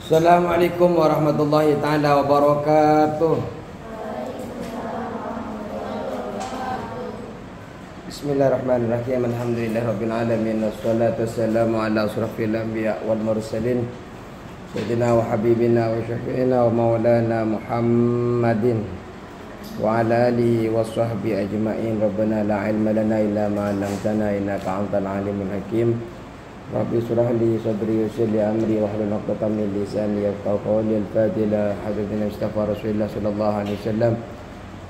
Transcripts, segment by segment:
Assalamualaikum warahmatullahi ta'ala wabarakatuh. Bismillahirrahmanirrahim. Alhamdulillahirabbil alamin wassalatu wassalamu ala asrofil anbiya wal mursalin sayyidina wa habibina wa syafi'ina wa maulana Muhammadin wa ala alihi wa sahbihi ajma'in. Rabbana la ilma lana illa ma 'allamtana innaka antal alimul hakim. Rabbi surah li sadri yassir li amri wahlul 'uqdatam min lisani yafqahu qawli. Al-Fatiha. Habibi Mustafa Rasulullah sallallahu alaihi wasallam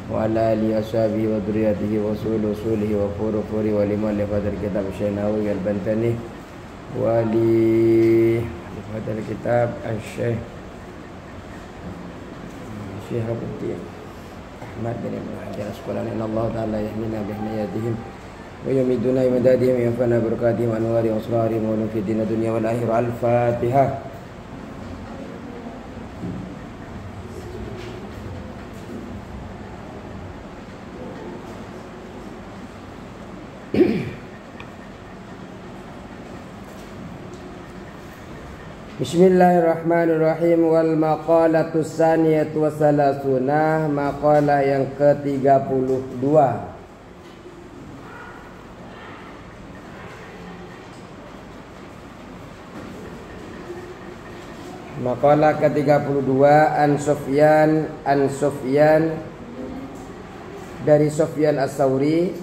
wa ala alihi washabihi wa dzurriyyatihi wa usulihi wa furi wa liman li fadl kitab Syekh al-Bantani wa li fadl kitab Syekh Syihabuddin Ahmad bin Hajar Asqalani. Allah taala yahmina bihniyatihim wa yumiduna imadadihim yafana barakatihim anwari wasrarihim wa fi din dunya wal akhirah. Al-Fatihah. Bismillahirrahmanirrahim. Wal maqalatu tsaniyatu wasalasuna, maqalah yang ke-32. Maqalah ke-32 an Sufyan dari Sufyan Ats-Tsauri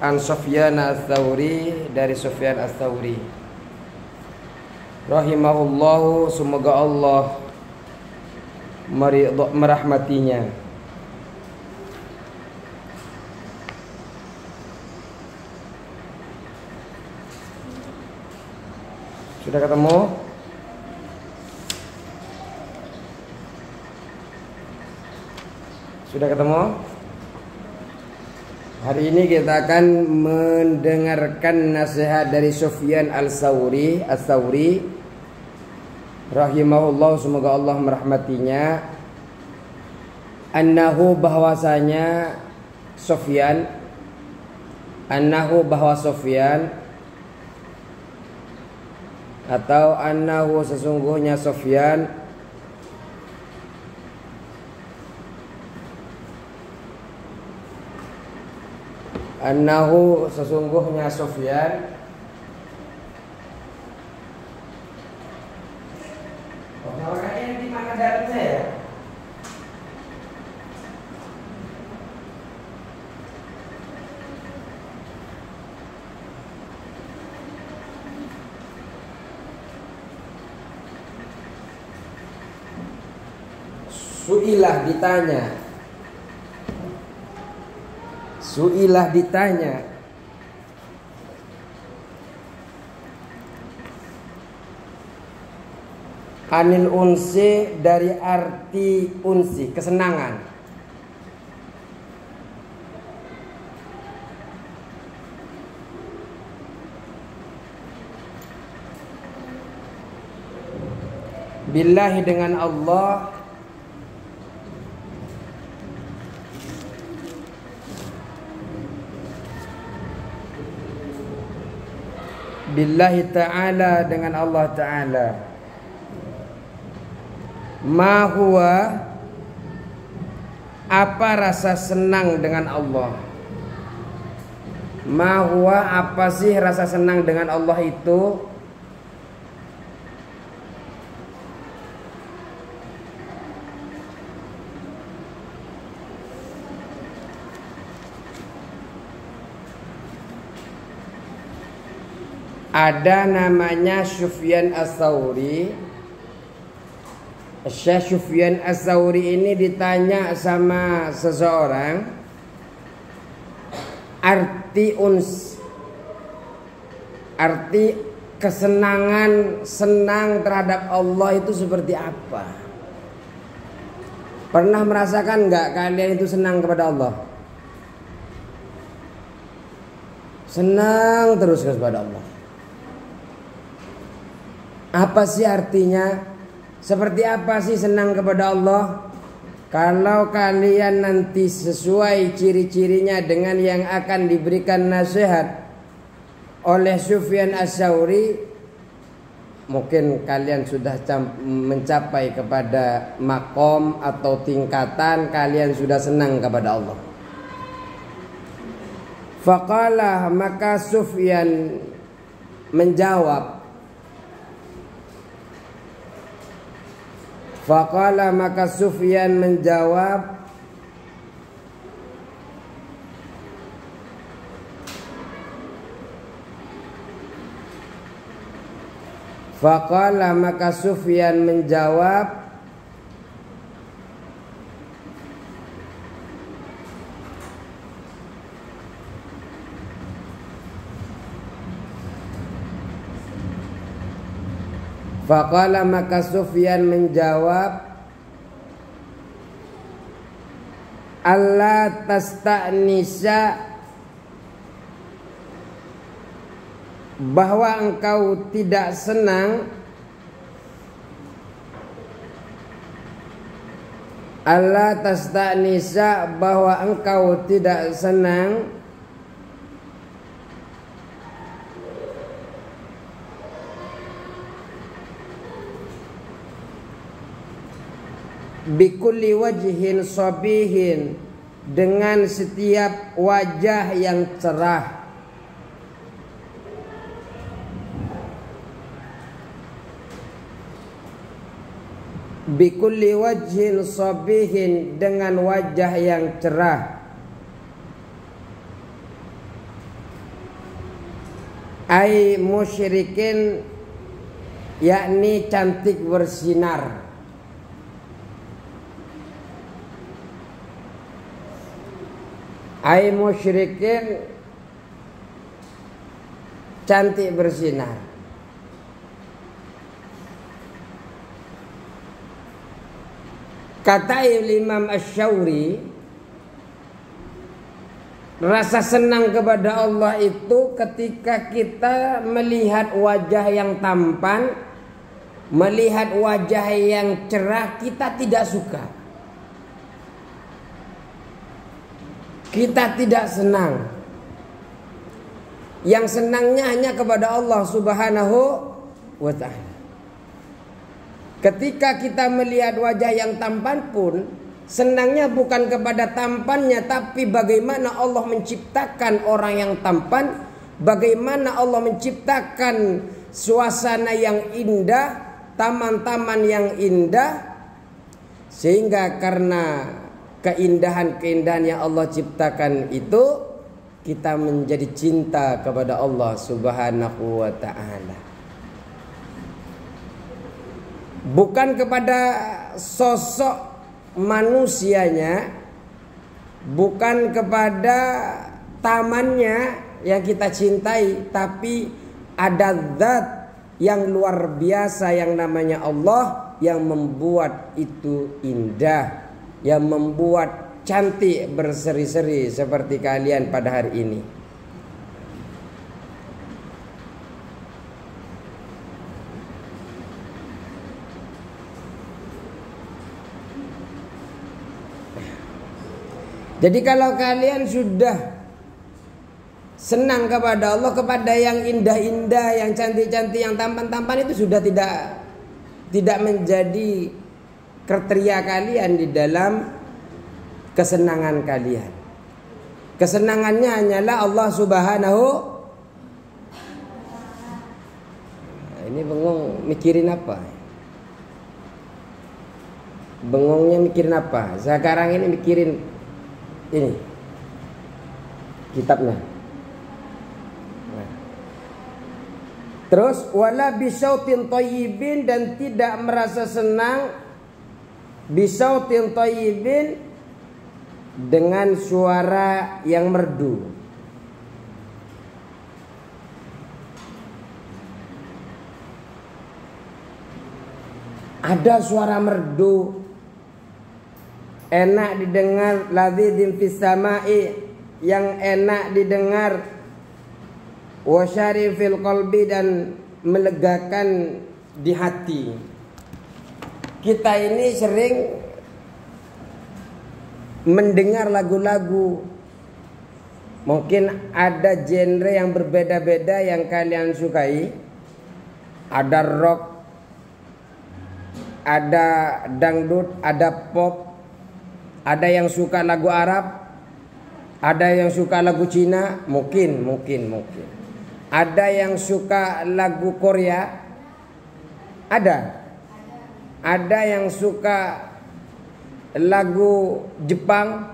an Sufyan Ats-Tsauri dari Sufyan Ats-Tsauri rahimahullahu, semoga Allah merahmatinya. Sudah ketemu? Sudah ketemu? Hari ini kita akan mendengarkan nasihat dari Sufyan Ats-Tsauri rahimahullah, semoga Allah merahmatinya. Annahu, bahwasanya Sufyan, bahwa Sufyan, atau annahu, sesungguhnya Sufyan, annahu, sesungguhnya Sufyan, makanya di mana dalamnya ya? Su'ilah, ditanya anil unsi, dari arti unsi, kesenangan. Billahi, dengan Allah, billahi ta'ala, dengan Allah ta'ala. Ma huwa, apa rasa senang dengan Allah? Ma huwa, apa sih rasa senang dengan Allah itu? Ada namanya Sufyan Ats-Tsauri. Syekh Sufyan Ats-Tsauri ini ditanya sama seseorang, arti kesenangan, senang terhadap Allah itu seperti apa? Pernah merasakan nggak kalian itu senang kepada Allah? Senang terus kepada Allah. Apa sih artinya? Seperti apa sih senang kepada Allah? kalau kalian nanti sesuai ciri-cirinya dengan yang akan diberikan nasihat oleh Sufyan Ats-Tsauri, mungkin kalian sudah mencapai kepada makom atau tingkatan kalian sudah senang kepada Allah. Faqala, maka Sufyan menjawab. Faqala, maka Sufyan menjawab, Faqala, maka Sufyan menjawab, Faqala, maka Sufyan menjawab, Allah tasta'nisa, bahwa engkau tidak senang, Allah tasta'nisa, bahwa engkau tidak senang, bikulli wajhin sabihin, dengan setiap wajah yang cerah. Bikulli wajhin sabihin, dengan wajah yang cerah. Ai musyrikin, yakni cantik bersinar. Ai musyrikin, cantik bersinar. Kata Imam Ats-Tsauri, rasa senang kepada Allah itu ketika kita melihat wajah yang tampan, melihat wajah yang cerah, kita tidak suka. Kita tidak senang. Yang senangnya hanya kepada Allah Subhanahu wa ta'ala. Ketika kita melihat wajah yang tampan pun, senangnya bukan kepada tampannya, tapi bagaimana Allah menciptakan orang yang tampan, bagaimana Allah menciptakan suasana yang indah, taman-taman yang indah, sehingga karena keindahan-keindahan yang Allah ciptakan itu, kita menjadi cinta kepada Allah Subhanahu wa ta'ala. Bukan kepada sosok manusianya, bukan kepada tamannya yang kita cintai, tapi ada zat yang luar biasa yang namanya Allah yang membuat itu indah, yang membuat cantik berseri-seri seperti kalian pada hari ini. Jadi kalau kalian sudah senang kepada Allah, kepada yang indah-indah, yang cantik-cantik, yang tampan-tampan, itu sudah tidak menjadi kriteria kalian di dalam kesenangan kalian. Kesenangannya hanyalah Allah Subhanahu. Ini bengong mikirin apa? Bengongnya mikirin apa? Sekarang ini mikirin ini kitabnya. Terus wala bisautin thayyibin, dan tidak merasa senang bisautin thayyibin, dengan suara yang merdu. Ada suara merdu enak didengar, ladzidin fis samai, yang enak didengar, wasyari fil qalbi, dan melegakan di hati. Kita ini sering mendengar lagu-lagu. Mungkin ada genre yang berbeda-beda yang kalian sukai. Ada rock, ada dangdut, ada pop, ada yang suka lagu Arab, ada yang suka lagu Cina, mungkin. Ada yang suka lagu Korea, ada yang suka lagu Jepang,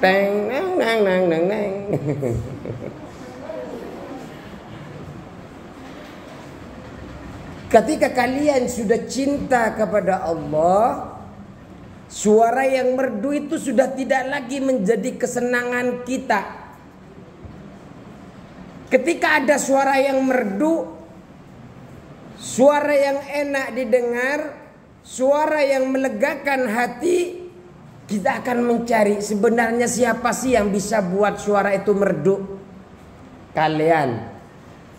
teng neng neng neng neng. Ketika kalian sudah cinta kepada Allah, suara yang merdu itu sudah tidak lagi menjadi kesenangan kita. Ketika ada suara yang merdu, suara yang enak didengar, suara yang melegakan hati, kita akan mencari sebenarnya siapa sih yang bisa buat suara itu merdu. Kalian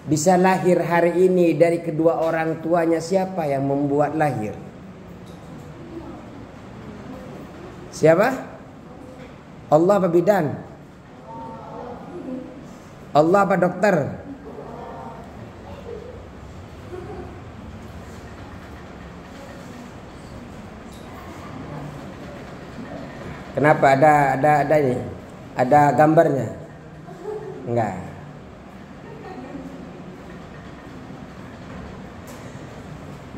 bisa lahir hari ini dari kedua orang tuanya, siapa yang membuat lahir? Siapa? Allah apa bidan? Allah apa dokter? Kenapa ada ini? Ada gambarnya? Enggak.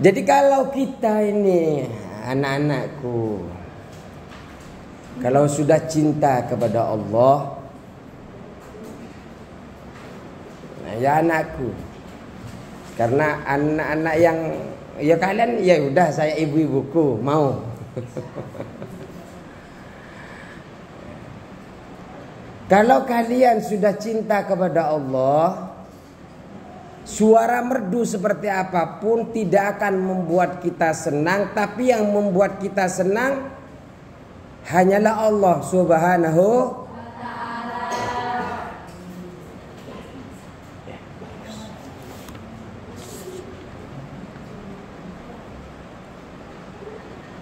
Jadi kalau kita ini anak-anakku, kalau sudah cinta kepada Allah, nah ya anakku, karena anak-anak yang ya kalian ya udah saya ibu-ibuku mau. Kalau kalian sudah cinta kepada Allah, suara merdu seperti apapun tidak akan membuat kita senang, tapi yang membuat kita senang hanyalah Allah Subhanahu wa ta'ala.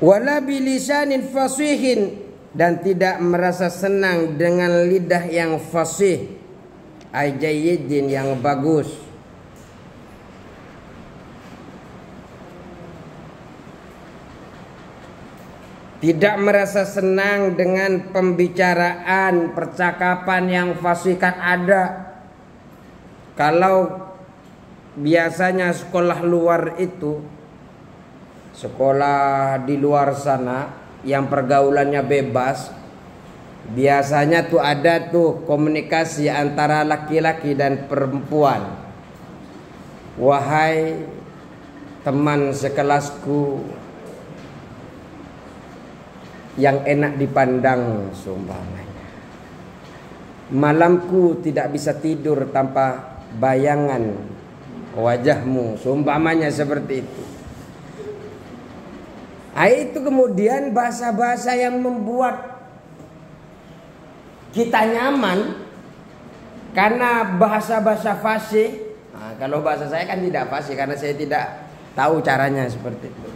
Wala bilisanin fasihin, dan tidak merasa senang dengan lidah yang fasih, ay jayyidin, yang bagus. Tidak merasa senang dengan pembicaraan, percakapan yang fasih. Kan ada, kalau biasanya sekolah luar itu, sekolah di luar sana yang pergaulannya bebas, biasanya tuh ada tuh komunikasi antara laki-laki dan perempuan. Wahai teman sekelasku yang enak dipandang, seumpamanya, malamku tidak bisa tidur tanpa bayangan wajahmu, seumpamanya seperti itu. Itu kemudian bahasa-bahasa yang membuat kita nyaman, karena bahasa-bahasa fasih. Nah, kalau bahasa saya kan tidak fasih karena saya tidak tahu caranya seperti itu.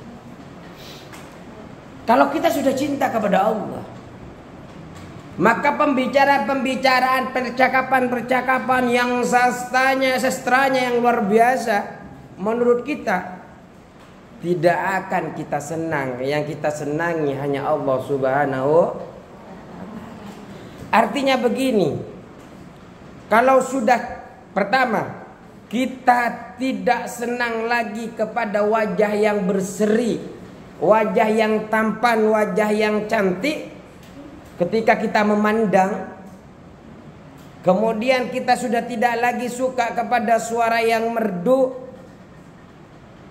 Kalau kita sudah cinta kepada Allah, maka pembicaraan, percakapan yang sastranya yang luar biasa menurut kita tidak akan kita senang. Yang kita senangi hanya Allah Subhanahu. Artinya begini, kalau sudah pertama kita tidak senang lagi kepada wajah yang berseri, wajah yang tampan, wajah yang cantik ketika kita memandang. Kemudian kita sudah tidak lagi suka kepada suara yang merdu.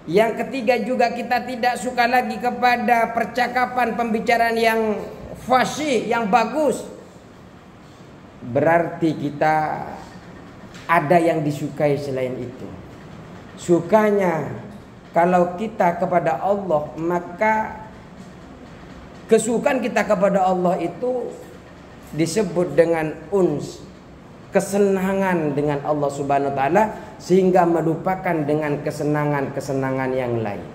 Yang ketiga juga kita tidak suka lagi kepada percakapan, pembicaraan yang fasih, yang bagus. Berarti kita ada yang disukai selain itu. Sukanya kalau kita kepada Allah, maka kesukaan kita kepada Allah itu disebut dengan uns, kesenangan dengan Allah Subhanahu wa ta'ala, sehingga melupakan dengan kesenangan-kesenangan yang lain.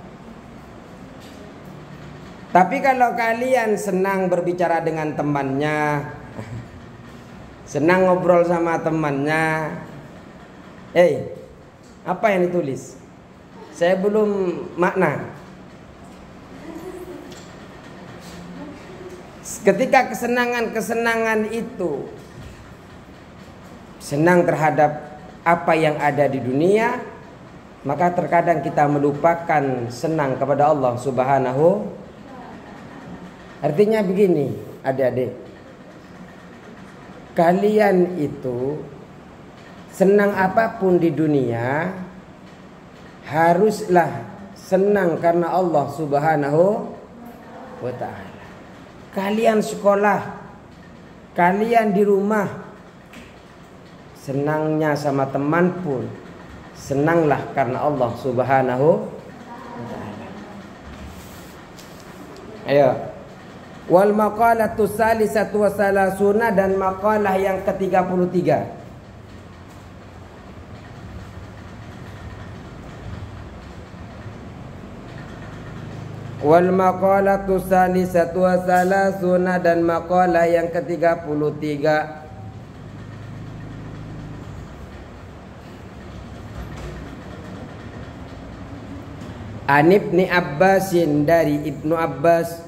Tapi kalau kalian senang berbicara dengan temannya, senang ngobrol sama temannya, apa yang ditulis? Saya belum makna. Ketika kesenangan-kesenangan itu senang terhadap apa yang ada di dunia, maka terkadang kita melupakan senang kepada Allah Subhanahu. Artinya begini, adik-adik, kalian itu senang apapun di dunia haruslah senang karena Allah Subhanahu wa ta'ala. Kalian sekolah, kalian di rumah, senangnya sama teman pun senanglah karena Allah Subhanahu wa ta'ala. Ayo. Wal maqalatu salisatu wa salasuna, dan maqalah yang ke-33. Wal maqalatu salisatu wa salasuna, dan maqalah yang ke-33. An Ibni Abbasin, dari Ibnu Abbas.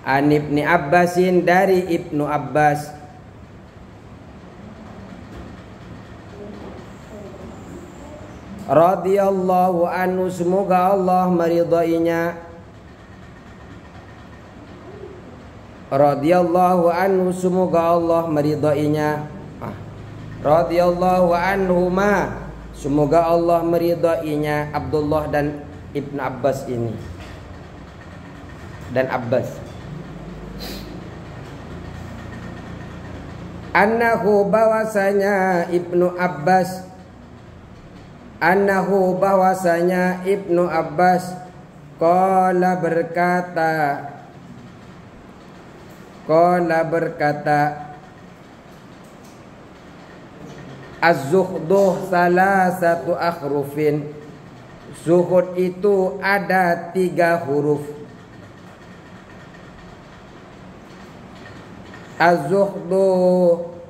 An Ibni Abbasin, dari Ibnu Abbas. Radhiyallahu anhu, semoga Allah meridainya. Radhiyallahu anhu, semoga Allah meridainya. Radhiyallahu anhuma, semoga Allah meridainya. Abdullah dan Ibnu Abbas ini, dan Abbas. Annahu, bahwasanya Ibnu Abbas, annahu, bahwasanya Ibnu Abbas, qala berkata, az-zuhdu salasatu akhrufin, zuhud itu ada 3 huruf. Az-zuhdu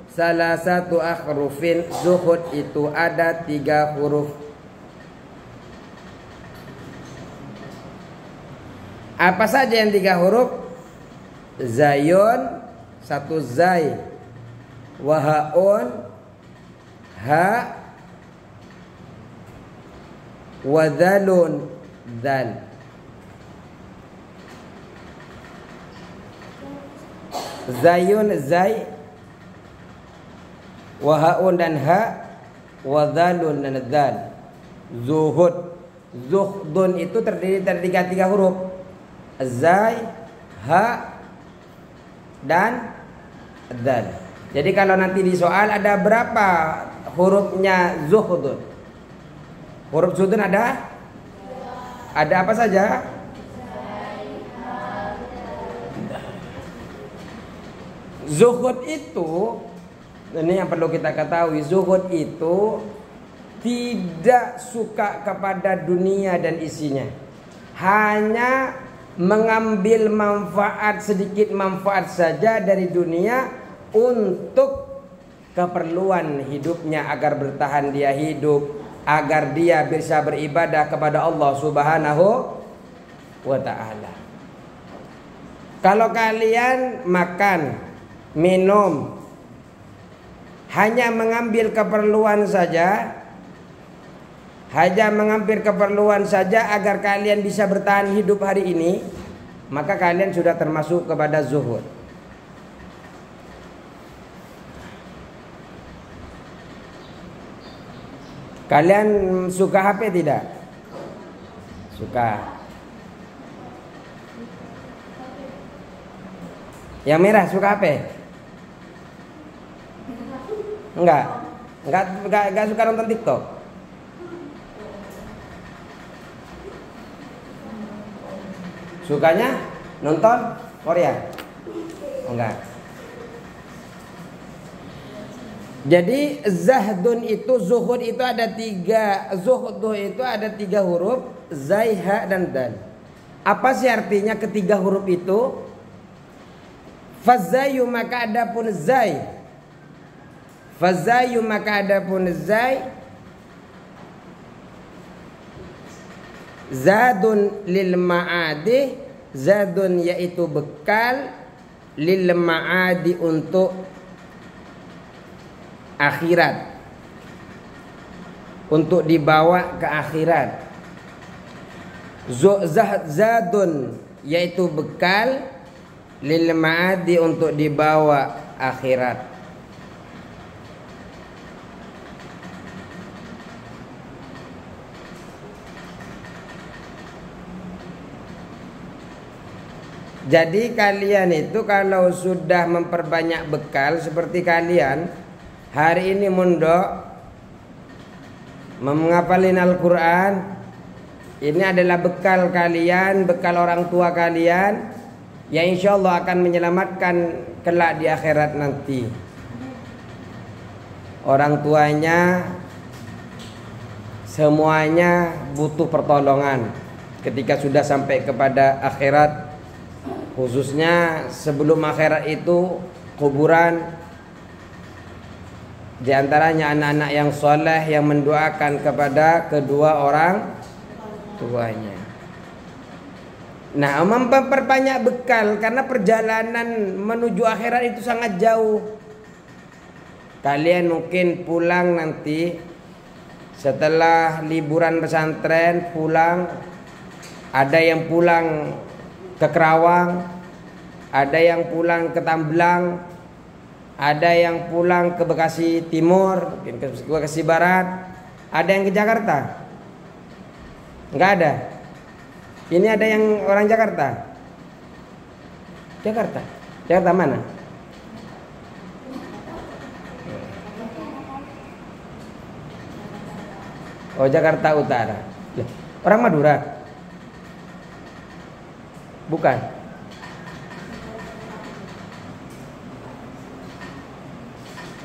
salasatu akhrufin, zuhud itu ada 3 huruf. Apa saja yang 3 huruf? Zayun, 1 zai, wahaun, ha, wadhalun, dhal. Zayun, zai, wahaun dan ha, wadhalun dan dhal. Zuhud, zuhdun itu terdiri dari 3 huruf. Zai, ha, dan dhal. Jadi kalau nanti di soal ada berapa hurufnya zuhdun? Huruf zuhdun ada apa saja? Zuhud itu, ini yang perlu kita ketahui, zuhud itu tidak suka kepada dunia dan isinya. Hanya mengambil manfaat, sedikit manfaat saja dari dunia untuk keperluan hidupnya, agar bertahan dia hidup, agar dia bisa beribadah kepada Allah Subhanahu wa ta'ala. Kalau kalian makan, minum, hanya mengambil keperluan saja, agar kalian bisa bertahan hidup hari ini, maka kalian sudah termasuk kepada zuhud. Kalian suka HP tidak? Suka. Yang merah suka HP? Enggak suka nonton TikTok. Sukanya nonton Korea? Enggak. Jadi zahdun itu, zuhud itu ada tiga, zuhud itu ada tiga huruf, zai, ha, dan dal. Apa sih artinya ketiga huruf itu? Fazayu maka adapun zai, fazayu maka adapun zai, zadun lil ma'adi, zadun yaitu bekal, lil ma'adi untuk akhirat, untuk dibawa ke akhirat. Zadun yaitu bekal, lil ma'adi untuk dibawa akhirat. Jadi kalian itu kalau sudah memperbanyak bekal seperti kalian hari ini mondok menghafalin Al-Quran, ini adalah bekal kalian, bekal orang tua kalian yang insya Allah akan menyelamatkan kelak di akhirat nanti. Orang tuanya semuanya butuh pertolongan ketika sudah sampai kepada akhirat, khususnya sebelum akhirat itu kuburan. Di antaranya anak-anak yang soleh yang mendoakan kepada kedua orang tuanya. Nah, memperbanyak bekal karena perjalanan menuju akhirat itu sangat jauh. Kalian mungkin pulang nanti setelah liburan pesantren, pulang, ada yang pulang ke Kerawang, ada yang pulang ke Tamblang, ada yang pulang ke Bekasi Timur, mungkin ke Bekasi Barat, ada yang ke Jakarta. Enggak ada. Ini ada yang orang Jakarta. Jakarta. Jakarta mana? Oh, Jakarta Utara. Orang Madura? Bukan.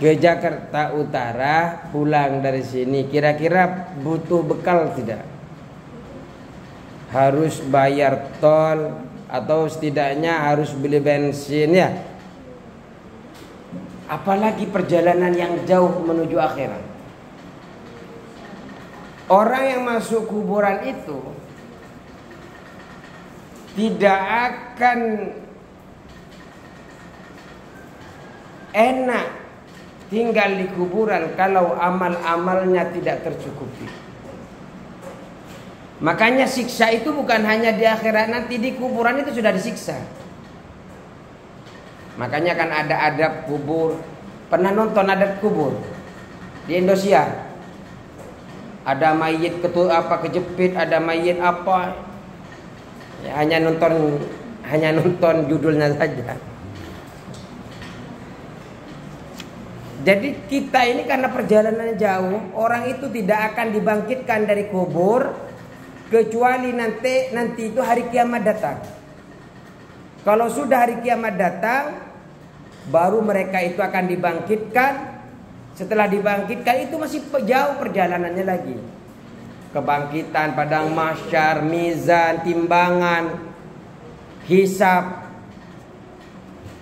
Ke Jakarta Utara, pulang dari sini, kira-kira butuh bekal tidak? Harus bayar tol atau setidaknya harus beli bensin ya? Apalagi perjalanan yang jauh menuju akhirat. Orang yang masuk kuburan itu tidak akan enak tinggal di kuburan kalau amal-amalnya tidak tercukupi. Makanya siksa itu bukan hanya di akhirat, nanti di kuburan itu sudah disiksa. Makanya kan ada adab kubur. Pernah nonton adab kubur di Indonesia? Ada mayit kejepit, ada mayit apa? Ya, hanya nonton judulnya saja. Jadi kita ini karena perjalanan jauh, orang itu tidak akan dibangkitkan dari kubur kecuali nanti itu hari kiamat datang. Kalau sudah hari kiamat datang, baru mereka itu akan dibangkitkan. Setelah dibangkitkan itu masih jauh perjalanannya lagi. Kebangkitan, padang mahsyar, mizan, timbangan, hisab.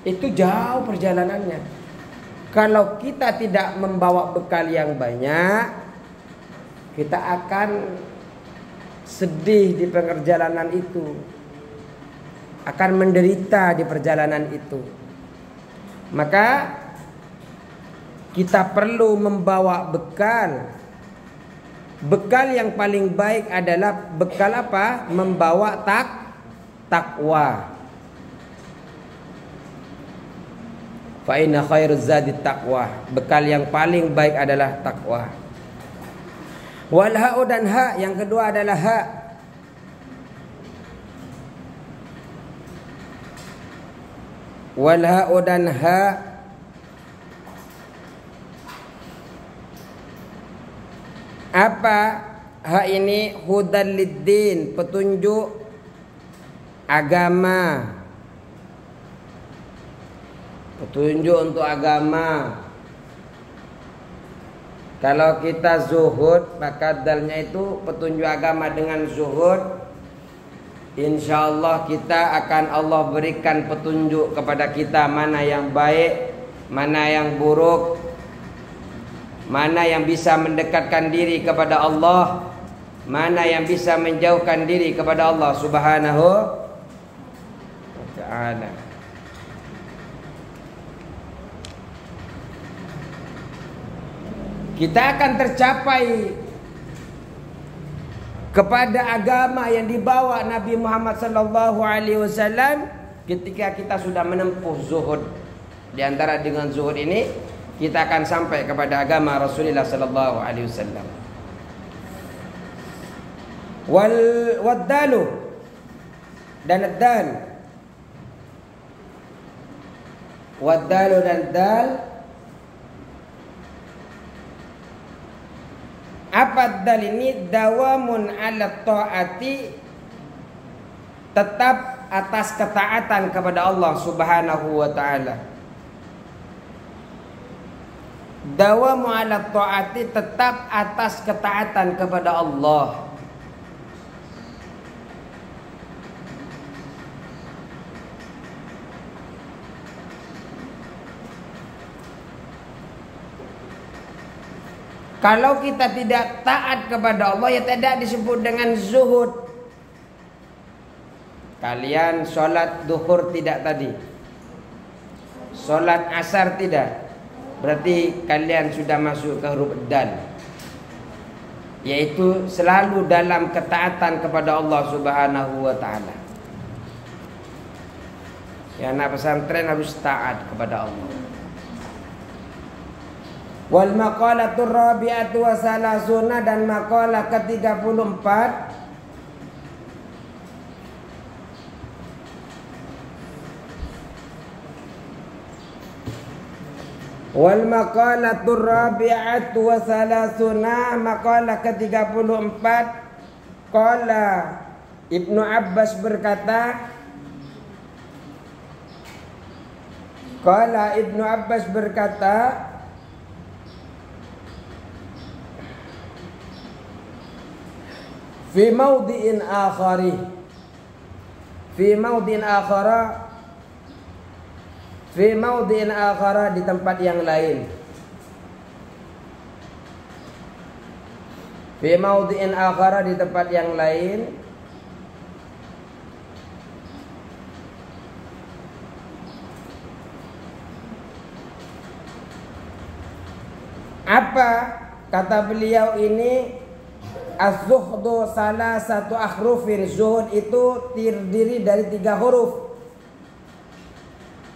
Itu jauh perjalanannya. Kalau kita tidak membawa bekal yang banyak, kita akan sedih di perjalanan itu, akan menderita di perjalanan itu. Maka kita perlu membawa bekal. Bekal yang paling baik adalah bekal apa? Membawa takwa. Fa inna khairuz zadi taqwa. Bekal yang paling baik adalah takwa. Wal ha'u dan ha, yang kedua adalah ha. Wal ha'u dan ha. Apa ha ini? Hudal liddin, petunjuk agama. Petunjuk untuk agama. Kalau kita zuhud, maka dalnya itu petunjuk agama dengan zuhud. Insya Allah kita akan Allah berikan petunjuk kepada kita mana yang baik, mana yang buruk, mana yang bisa mendekatkan diri kepada Allah, mana yang bisa menjauhkan diri kepada Allah Subhanahu wa ta'ala. Kita akan tercapai kepada agama yang dibawa Nabi Muhammad sallallahu alaihi wasallam ketika kita sudah menempuh zuhud. Di antara dengan zuhud ini kita akan sampai kepada agama Rasulullah sallallahu alaihi wasallam. Wadalu dan dal. Wadalu dan dal. Apa dal ini? Dawamun ala ta'ati, tetap atas ketaatan kepada Allah Subhanahu wa ta'ala. Dawamu ala ta'ati, tetap atas ketaatan kepada Allah. Kalau kita tidak taat kepada Allah, ya tidak disebut dengan zuhud. Kalian sholat duhur tidak tadi, sholat asar tidak, berarti kalian sudah masuk ke huruf dal, yaitu selalu dalam ketaatan kepada Allah Subhanahu wa ta'ala. Ya, anak pesantren harus taat kepada Allah. Wal maqalatur rabi'atu wa salasuna, dan maqalah ke-34. Wal maqalatur rabi'atu wa salasuna, maqalah ke-34. Qala Ibnu Abbas berkata, Qala Ibnu Abbas berkata, fi mawdi'in akhari, fi mawdi'in akhara, fi mawdi'in akhara, di tempat yang lain. Fi mawdi'in akhara, di tempat yang lain. Apa kata beliau ini? Az-zuhdu salah satu akhrufin, zuhud itu terdiri dari 3 huruf.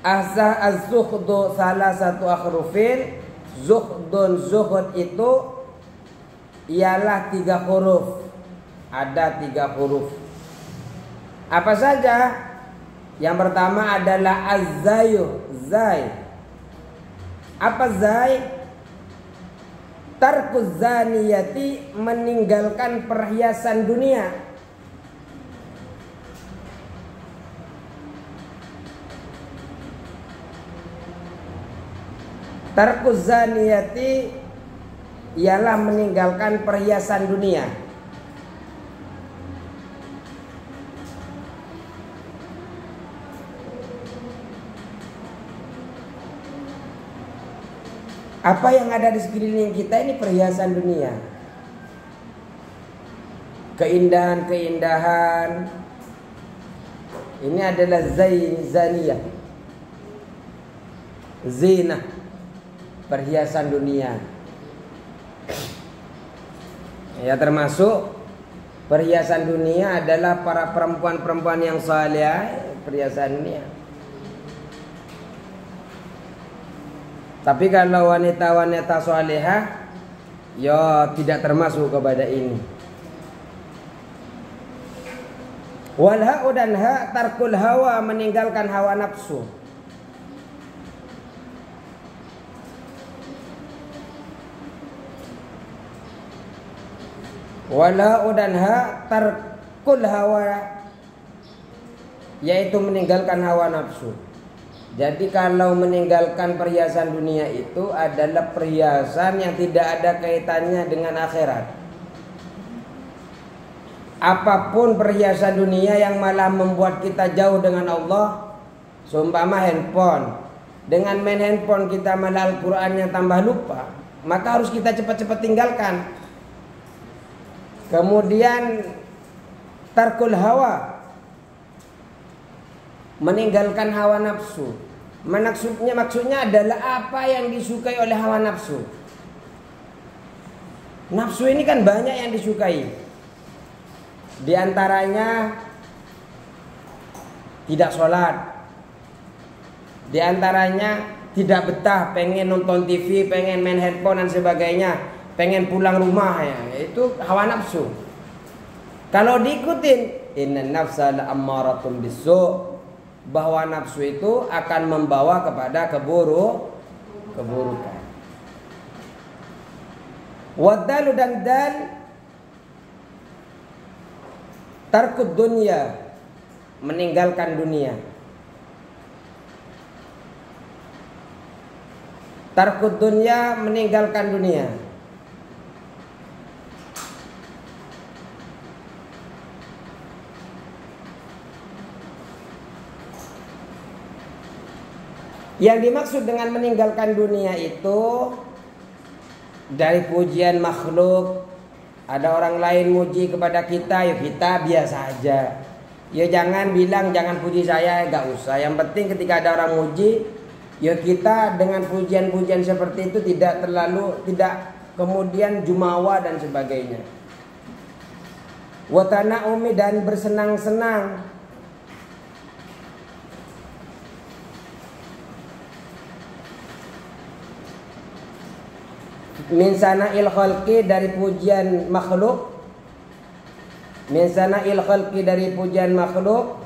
Az-zuhdu salah satu akhrufin, zuhdun, zuhud itu ialah 3 huruf. Ada 3 huruf. Apa saja? Yang pertama adalah az-zayu, zai. Apa zai? Tarkuz zaniyati, meninggalkan perhiasan dunia. Tarkuz zaniyati ialah meninggalkan perhiasan dunia. Apa yang ada di sekeliling kita ini perhiasan dunia. Keindahan-keindahan. Ini adalah zaniyah. Zina, perhiasan dunia. Ya, termasuk perhiasan dunia adalah para perempuan-perempuan yang saleh, perhiasan dunia. Tapi kalau wanita-wanita salihah, ya tidak termasuk kepada ini. Wal ha'u, dan ha' tarkul hawa, meninggalkan hawa nafsu. Wal ha'u, dan ha' tarkul hawa, yaitu meninggalkan hawa nafsu. Jadi kalau meninggalkan perhiasan dunia itu adalah perhiasan yang tidak ada kaitannya dengan akhirat. Apapun perhiasan dunia yang malah membuat kita jauh dengan Allah, seumpama handphone. Dengan main handphone kita malah Al-Qur'annya tambah lupa, maka harus kita cepat-cepat tinggalkan. Kemudian tarkul hawa, meninggalkan hawa nafsu. Maksudnya adalah apa yang disukai oleh hawa nafsu. Nafsu ini kan banyak yang disukai. Di antaranya tidak sholat. Di antaranya tidak betah, pengen nonton TV, pengen main handphone dan sebagainya, pengen pulang rumah ya. Itu hawa nafsu. Kalau diikutin, inna nafsa la'ammaratun bisu', bahwa nafsu itu akan membawa kepada keburukan. Wadalu dan dal tarkud dunia, meninggalkan dunia. Tarkud dunia, meninggalkan dunia. Yang dimaksud dengan meninggalkan dunia itu dari pujian makhluk. Ada orang lain muji kepada kita, ya kita biasa aja. Ya jangan bilang jangan puji saya, gak usah. Yang penting ketika ada orang muji, ya kita dengan pujian-pujian seperti itu tidak kemudian jumawa dan sebagainya. Watana umi, dan bersenang-senang. Min sana'il khalqi, dari pujian makhluk. Min sana'il khalqi, dari pujian makhluk.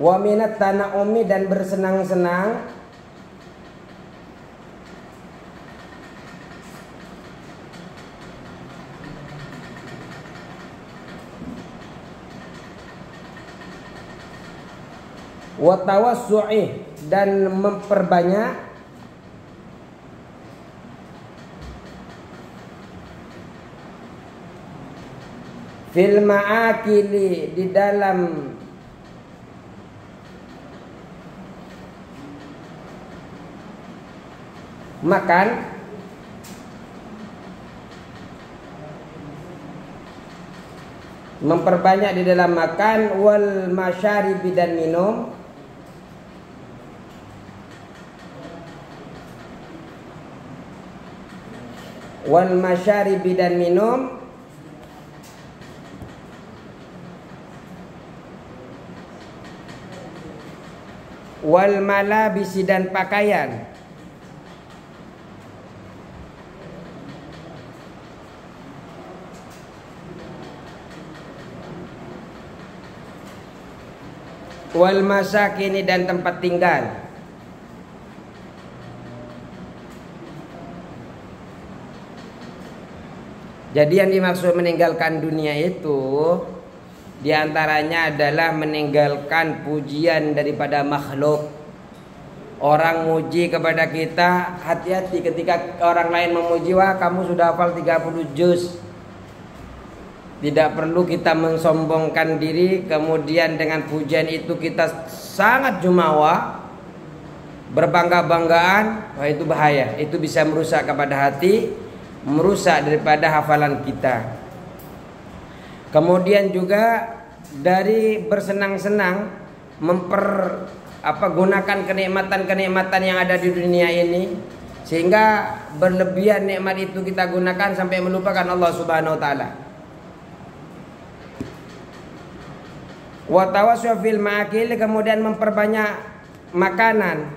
Wa minat tana'umi, dan bersenang-senang. Wa tawassu'i, dan memperbanyak. Fil ma'akili, di dalam makan. Memperbanyak di dalam makan. Wal masyaribi, dan minum. Wal masyaribi, dan minum. Wal malabisi, dan pakaian. Wal masakini, dan tempat tinggal. Jadi yang dimaksud meninggalkan dunia itu di antaranya adalah meninggalkan pujian daripada makhluk. Orang muji kepada kita, hati-hati ketika orang lain memuji, wah kamu sudah hafal 30 juz. Tidak perlu kita mensombongkan diri, kemudian dengan pujian itu kita sangat jumawa, berbangga-banggaan. Wah itu bahaya, itu bisa merusak kepada hati, merusak daripada hafalan kita. Kemudian juga dari bersenang-senang, gunakan kenikmatan-kenikmatan yang ada di dunia ini, sehingga berlebihan nikmat itu kita gunakan sampai melupakan Allah Subhanahu wa taala. Wa tawassu fil ma'akil, kemudian memperbanyak makanan.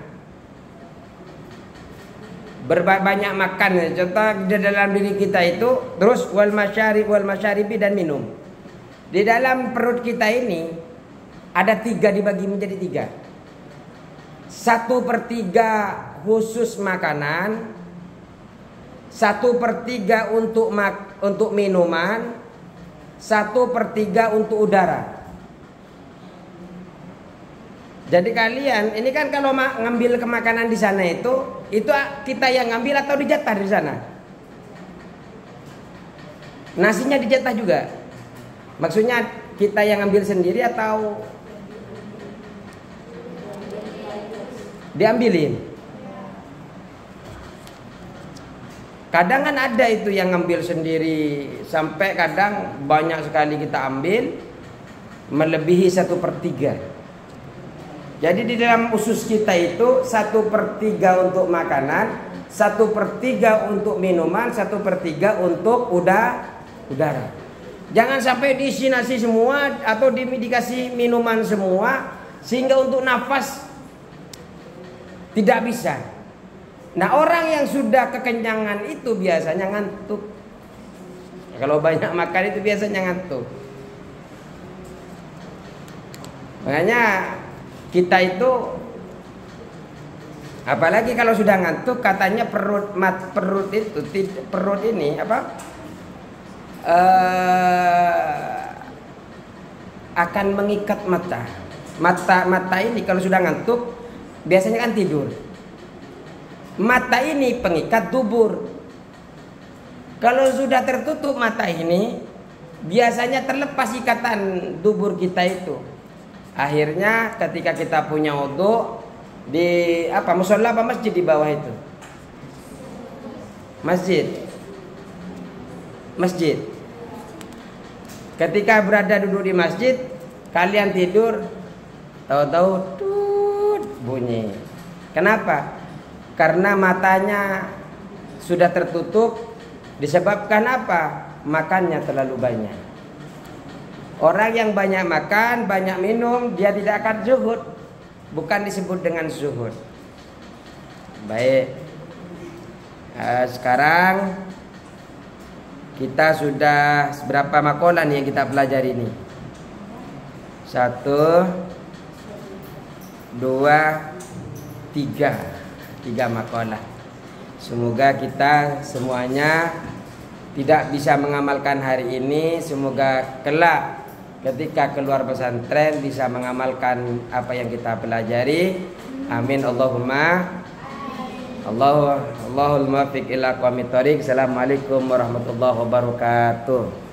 Berbanyak makan, contoh di dalam diri kita itu. Terus wal masyaribi, dan minum. Di dalam perut kita ini ada 3, dibagi menjadi 3. 1/3 khusus makanan, 1/3 untuk minuman, 1/3 untuk udara. Jadi kalian ini kan kalau ngambil ke makanan di sana itu kita yang ngambil atau dijatah di sana? Nasinya dijatah juga. Maksudnya kita yang ngambil sendiri atau diambilin? Kadang kan ada itu yang ngambil sendiri, sampai kadang banyak sekali kita ambil, melebihi 1/3. Jadi di dalam usus kita itu 1/3 untuk makanan, 1/3 untuk minuman, 1/3 untuk udara. Jangan sampai diisi nasi semua atau dikasih minuman semua, sehingga untuk nafas tidak bisa. Nah, orang yang sudah kekenyangan itu biasanya ngantuk. Kalau banyak makan itu biasanya ngantuk. Makanya kita itu, apalagi kalau sudah ngantuk, katanya perut ini akan mengikat mata ini kalau sudah ngantuk biasanya kan tidur. Mata ini pengikat dubur. Kalau sudah tertutup mata ini biasanya terlepas ikatan dubur kita itu. Akhirnya ketika kita punya wudu di musola apa masjid di bawah itu? Masjid. Ketika berada duduk di masjid, kalian tidur, tahu-tahu tut bunyi. Kenapa? Karena matanya sudah tertutup, disebabkan apa? Makannya terlalu banyak. Orang yang banyak makan, banyak minum, dia tidak akan zuhud. Bukan disebut dengan zuhud. Baik. Sekarang kita sudah berapa makalah nih yang kita pelajari ini? 1, 2, 3. 3 makalah. Semoga kita semuanya tidak bisa mengamalkan hari ini. Semoga kelak ketika keluar pesantren bisa mengamalkan apa yang kita pelajari. Amin Allahumma. Allahul muwaffiq ila aqwamit thoriq. Assalamualaikum warahmatullahi wabarakatuh.